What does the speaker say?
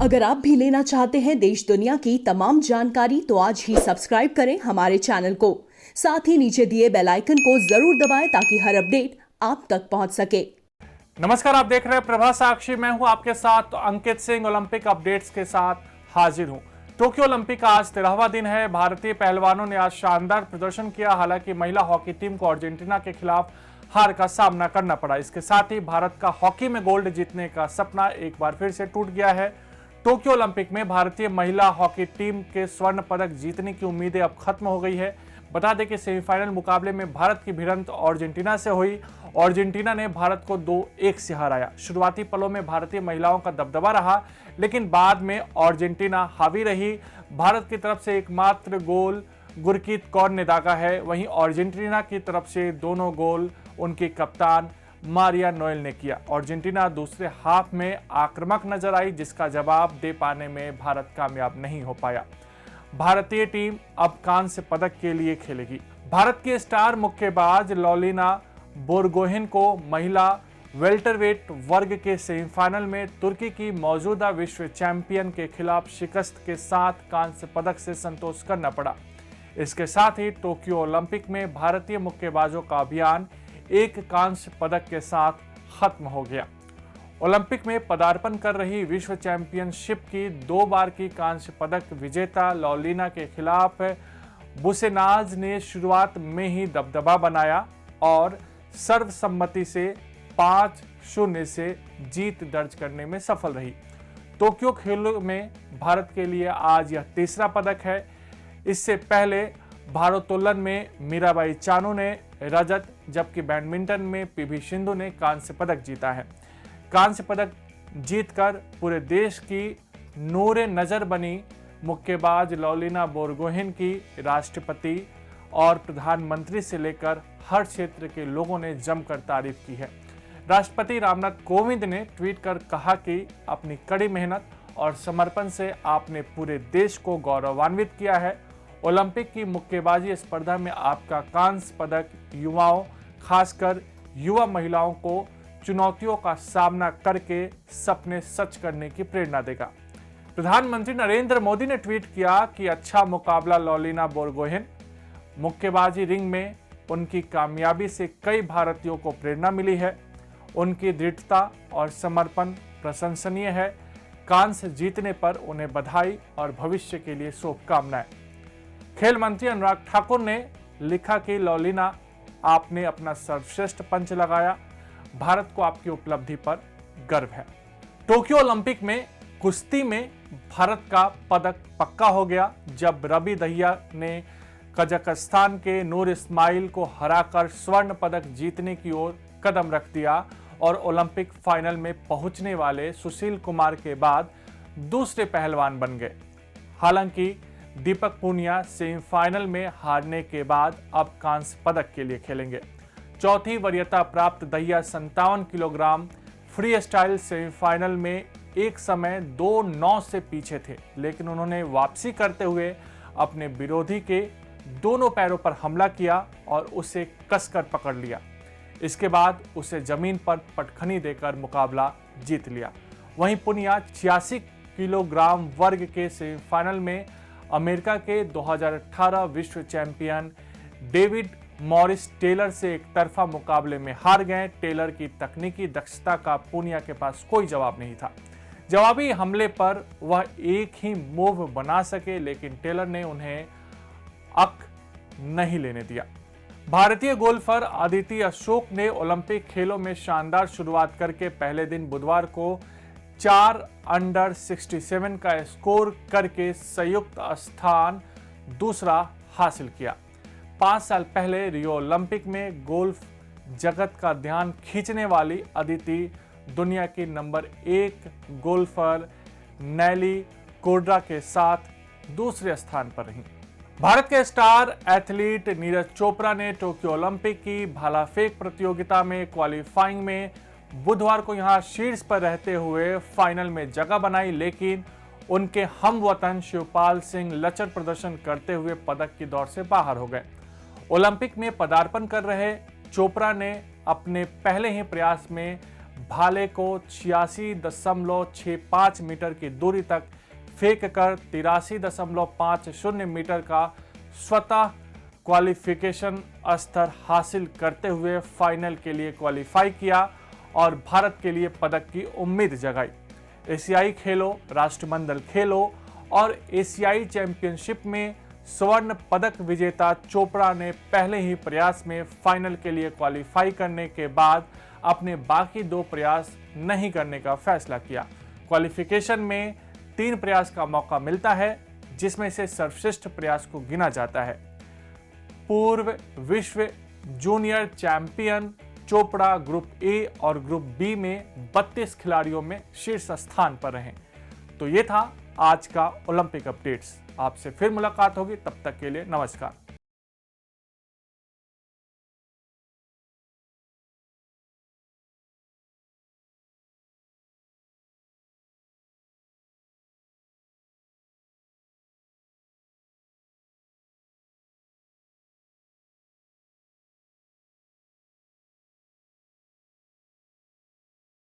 अगर आप भी लेना चाहते हैं देश दुनिया की तमाम जानकारी तो आज ही सब्सक्राइब करें हमारे चैनल को। साथ ही नीचे दिए बेल आइकन को जरूर दबाएं ताकि हर अपडेट आप तक पहुंच सके। नमस्कार, आप देख रहे हैं प्रभा साक्षी। मैं हूं आपके साथ अंकित सिंह। ओलंपिक अपडेट्स के साथ हाजिर हूं। टोक्यो ओलंपिक का आज 13वां दिन है। भारतीय पहलवानों ने आज शानदार प्रदर्शन किया। हालांकि महिला हॉकी टीम को अर्जेंटीना के खिलाफ हार का सामना करना पड़ा। इसके साथ ही भारत का हॉकी में गोल्ड जीतने का सपना एक बार फिर से टूट गया है। टोक्यो ओलंपिक में भारतीय महिला हॉकी टीम के स्वर्ण पदक जीतने की उम्मीदें अब खत्म हो गई है। बता दें कि सेमीफाइनल मुकाबले में भारत की भिड़ंत अर्जेंटीना से हुई। अर्जेंटीना ने भारत को 2-1 से हराया। शुरुआती पलों में भारतीय महिलाओं का दबदबा रहा, लेकिन बाद में अर्जेंटीना हावी रही। भारत की तरफ से एकमात्र गोल गुरकीत कौर ने दागा है। वहीं अर्जेंटीना की तरफ से दोनों गोल उनकी कप्तान मारिया नोएल ने किया। अर्जेंटीना दूसरे हाफ में आक्रामक नजर आई, जिसका जवाब दे पाने में भारत कामयाब नहीं हो पाया। भारतीय टीम अब कांस्य पदक के लिए खेलेगी। भारत की स्टार मुक्केबाज लॉलिना बोरगोहेन को महिला वेल्टरवेट वर्ग के सेमीफाइनल में तुर्की की मौजूदा विश्व चैंपियन के खिलाफ शिकस्त के साथ कांस्य पदक से संतोष करना पड़ा। इसके साथ ही टोक्यो ओलंपिक में भारतीय मुक्केबाजों का अभियान एक कांस्य पदक के साथ खत्म हो गया। ओलंपिक में पदार्पण कर रही विश्व चैंपियनशिप की 2 बार की कांस्य पदक विजेता लॉलिना के खिलाफ बुसेनाज ने शुरुआत में ही दबदबा बनाया और सर्वसम्मति से 5-0 से जीत दर्ज करने में सफल रही। टोक्यो खेलों में भारत के लिए आज यह तीसरा पदक है। इससे पहले भारोत्तोलन में मीराबाई चानू ने रजत, जबकि बैडमिंटन में पीवी सिंधु ने कांस्य पदक जीता है। कांस्य पदक जीतकर पूरे देश की नूरे नजर बनी मुक्केबाज लॉलिना बोरगोहेन की राष्ट्रपति और प्रधानमंत्री से लेकर हर क्षेत्र के लोगों ने जमकर तारीफ की है। राष्ट्रपति रामनाथ कोविंद ने ट्वीट कर कहा कि अपनी कड़ी मेहनत और समर्पण से आपने पूरे देश को गौरवान्वित किया है। ओलंपिक की मुक्केबाजी स्पर्धा में आपका कांस्य पदक युवाओं, खासकर युवा महिलाओं को चुनौतियों का सामना करके सपने सच करने की प्रेरणा देगा। प्रधानमंत्री नरेंद्र मोदी ने ट्वीट किया कि अच्छा मुकाबला लॉलिना बोरगोहेन। मुक्केबाजी रिंग में उनकी कामयाबी से कई भारतीयों को प्रेरणा मिली है। उनकी दृढ़ता और समर्पण प्रशंसनीय है। कांस्य जीतने पर उन्हें बधाई और भविष्य के लिए शुभकामनाएं। खेल मंत्री अनुराग ठाकुर ने लिखा कि लॉलिना, आपने अपना सर्वश्रेष्ठ पंच लगाया। भारत को आपकी उपलब्धि पर गर्व है। टोक्यो ओलंपिक में कुश्ती में भारत का पदक पक्का हो गया जब रवि दहिया ने कजाकिस्तान के नूर इस्माइल को हराकर स्वर्ण पदक जीतने की ओर कदम रख दिया और ओलंपिक फाइनल में पहुंचने वाले सुशील कुमार के बाद दूसरे पहलवान बन गए। हालांकि दीपक पूनिया सेमीफाइनल में हारने के बाद अब कांस्य पदक के लिए खेलेंगे। चौथी वरीयता प्राप्त Dahiya 57 kilogram free style semifinal में एक समय 2-9 से पीछे थे, लेकिन उन्होंने वापसी करते हुए अपने विरोधी के दोनों पैरों पर हमला किया और उसे कसकर पकड़ लिया। इसके बाद उसे जमीन पर पटखनी देकर मुकाबला जीत लिया। वहीं पुनिया 86 किलोग्राम वर्ग के सेमीफाइनल में अमेरिका के 2018 विश्व चैंपियन डेविड मॉरिस टेलर से एक तरफा मुकाबले में हार गए। टेलर की तकनीकी दक्षता का पुनिया के पास कोई जवाब नहीं था। जवाबी हमले पर वह एक ही मूव बना सके, लेकिन टेलर ने उन्हें अक नहीं लेने दिया। भारतीय गोल्फर अदिति अशोक ने ओलंपिक खेलों में शानदार शुरुआत करके पहले दिन बुधवार को 4 अंडर 67 का स्कोर करके संयुक्त स्थान दूसरा हासिल किया। 5 साल पहले रियो ओलंपिक में गोल्फ जगत का ध्यान खींचने वाली अदिति दुनिया की नंबर 1 गोल्फर नेली कोड्रा के साथ दूसरे स्थान पर रही। भारत के स्टार एथलीट नीरज चोपड़ा ने टोक्यो ओलंपिक की भाला फेंक प्रतियोगिता में क्वालिफाइंग में बुधवार को यहां शीर्ष पर रहते हुए फाइनल में जगह बनाई, लेकिन उनके हमवतन शिवपाल सिंह लचर प्रदर्शन करते हुए पदक की दौड़ से बाहर हो गए। ओलंपिक में पदार्पण कर रहे चोपड़ा ने अपने पहले ही प्रयास में भाले को 86.65 मीटर की दूरी तक फेंक कर 83.50 मीटर का स्वतः क्वालिफिकेशन स्तर हासिल करते हुए फाइनल के लिए क्वालिफाई किया और भारत के लिए पदक की उम्मीद जगाई। एशियाई खेलों, राष्ट्रमंडल खेलों और एशियाई चैंपियनशिप में स्वर्ण पदक विजेता चोपड़ा ने पहले ही प्रयास में फाइनल के लिए क्वालिफाई करने के बाद अपने बाकी 2 प्रयास नहीं करने का फैसला किया। क्वालिफिकेशन में 3 प्रयास का मौका मिलता है, जिसमें से सर्वश्रेष्ठ प्रयास को गिना जाता है। पूर्व विश्व junior champion Chopra group A और ग्रुप बी में 32 खिलाड़ियों में शीर्ष स्थान पर रहे। तो ये था आज का ओलंपिक अपडेट्स। आपसे फिर मुलाकात होगी, तब तक के लिए नमस्कार।